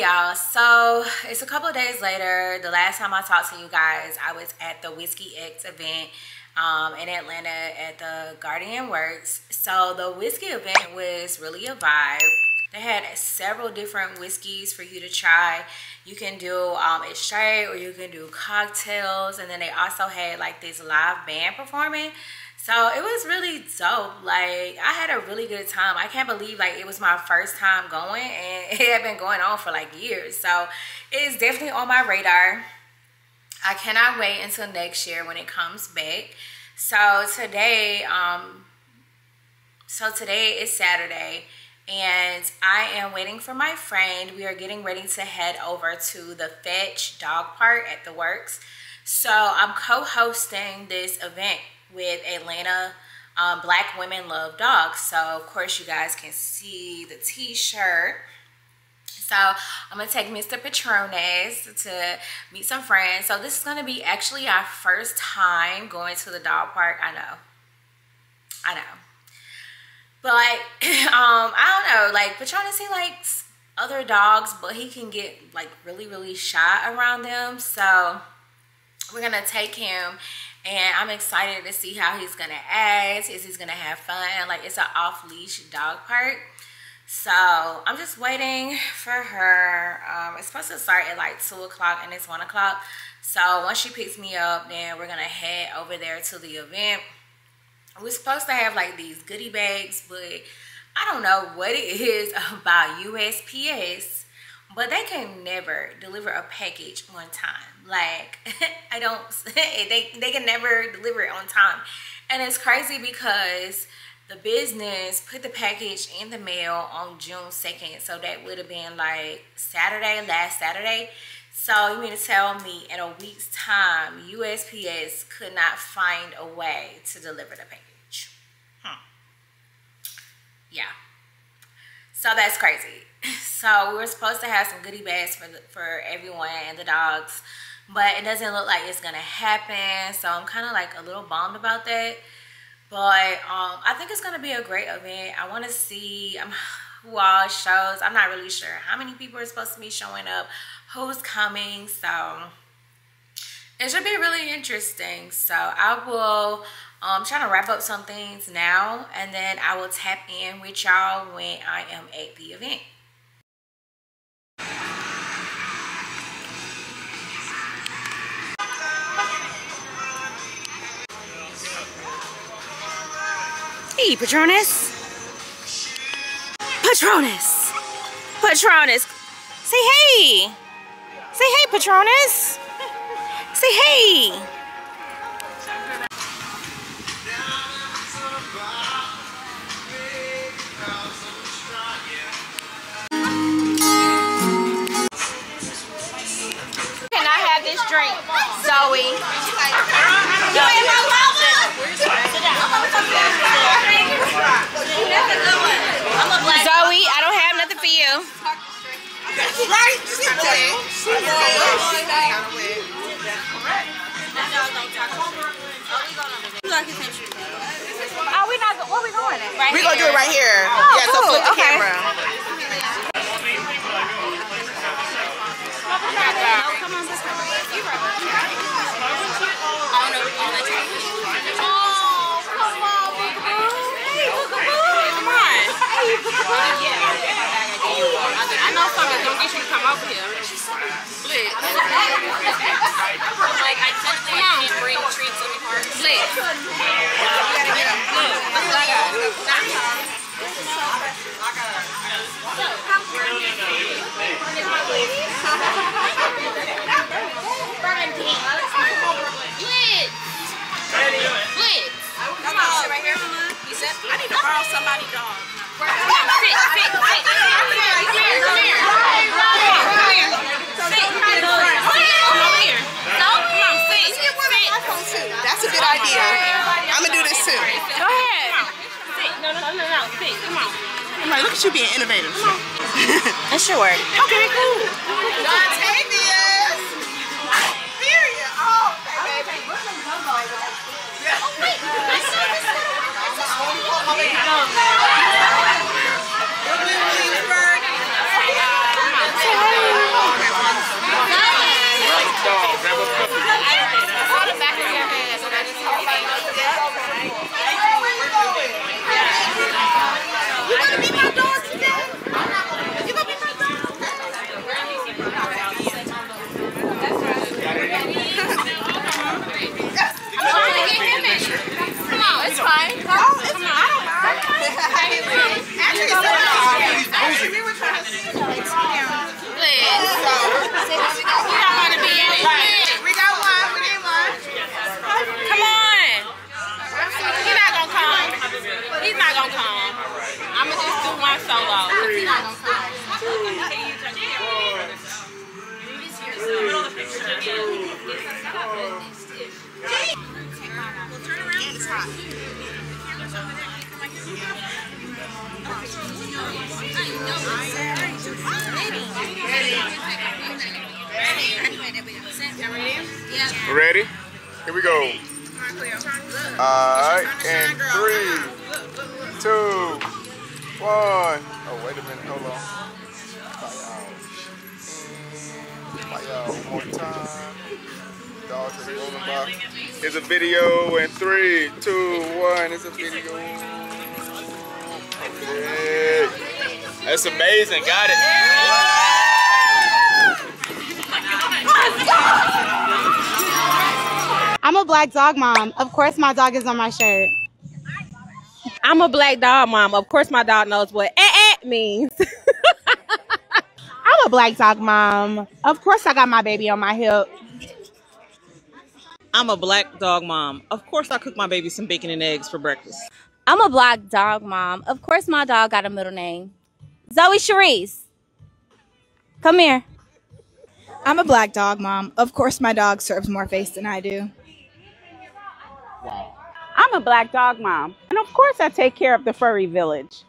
y'all, so it's a couple of days later. The last time I talked to you guys, I was at the Whisky X event in Atlanta at the Guardian Works. So the whiskey event was really a vibe. They had several different whiskeys for you to try. You can do it straight or you can do cocktails, and then they also had like this live band performing. So it was really dope. Like, I had a really good time. I can't believe like it was my first time going, and it had been going on for like years. So it's definitely on my radar. I cannot wait until next year when it comes back. So today is Saturday, and I am waiting for my friend. We are getting ready to head over to the Fetch Dog Park at the Works. So I'm co-hosting this event with Atlanta Black Women Love Dogs. So of course you guys can see the t-shirt. So I'm gonna take Mr. Patronus to meet some friends. So this is gonna be actually our first time going to the dog park. I know, but like I don't know, like Patronus, he likes other dogs, but he can get like really shy around them. So we're gonna take him, and I'm excited to see how he's gonna act. Is he's gonna have fun? Like, it's an off-leash dog park. So I'm just waiting for her. It's supposed to start at like 2 o'clock and it's 1 o'clock. So once she picks me up, then we're gonna head over there to the event. We're supposed to have like these goodie bags, but I don't know what it is about USPS, but they can never deliver a package on time. Like, they can never deliver it on time. And it's crazy because the business put the package in the mail on June 2nd. So that would have been like last Saturday. So you mean to tell me in a week's time, USPS could not find a way to deliver the package? Yeah. So that's crazy. So we were supposed to have some goodie bags for everyone and the dogs, but it doesn't look like it's gonna happen. So I'm kind of like a little bummed about that. But I think it's gonna be a great event. I want to see who all shows. I'm not really sure how many people are supposed to be showing up, who's coming. So it should be really interesting. So I will try to wrap up some things now, and then I will tap in with y'all when I am at the event. Hey, Patronus. Patronus. Patronus. Say hey. Say hey, Patronus. Say hey. Can I have this drink, Zoe? You ain't my mama? Sit down. Zoe, I don't have nothing for you. Right? Oh, we not. Where we going at? Right. We're gonna do it right here. Oh, yeah, so cool. flip the Okay. camera. I know something don't get you to come over here. Split. Like, I technically can't bring treats to the party. Split. Look, that's what I got. Split. Split. Come on, sit right here. He said, I need to borrow somebody's dog. Sit. That's a good idea. I'm gonna do this too. Go ahead. Sit. No. Sit. Come on. I'm like, look at you being innovative. That should work. Okay, cool. Dontavius. Period. Oh, okay, baby. Oh, wait. I saw this. Williamsburg. It's fine. Come on, I don't mind. Actually, we were trying to see. We don't want to be in it. We got one. We need one. Come on. He's not gonna come. He's not gonna come. I'ma just do one solo. He's not gonna come. Ready? Here we go. Alright, and 3, 2, 1. Oh, wait a minute, hold on. Bye y'all. One more time. Dogs are rolling by. Here's a video in 3, 2, 1. It's a video. Yeah. That's amazing. Got it. I'm a black dog mom. Of course my dog is on my shirt. I'm a black dog mom. Of course my dog knows what means. I'm a black dog mom. Of course I got my baby on my hip. I'm a black dog mom. Of course I cook my baby some bacon and eggs for breakfast. I'm a black dog mom. Of course my dog got a middle name. Zoe Cherise. Come here. I'm a black dog mom. Of course my dog serves more face than I do. I'm a black dog mom. And of course I take care of the furry village.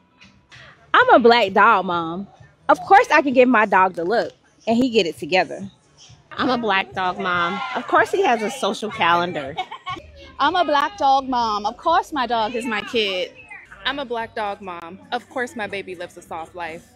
I'm a black dog mom. Of course I can give my dog the look and he get it together. I'm a black dog mom. Of course he has a social calendar. I'm a black dog mom. Of course my dog is my kid. I'm a black dog mom. Of course my baby lives a soft life.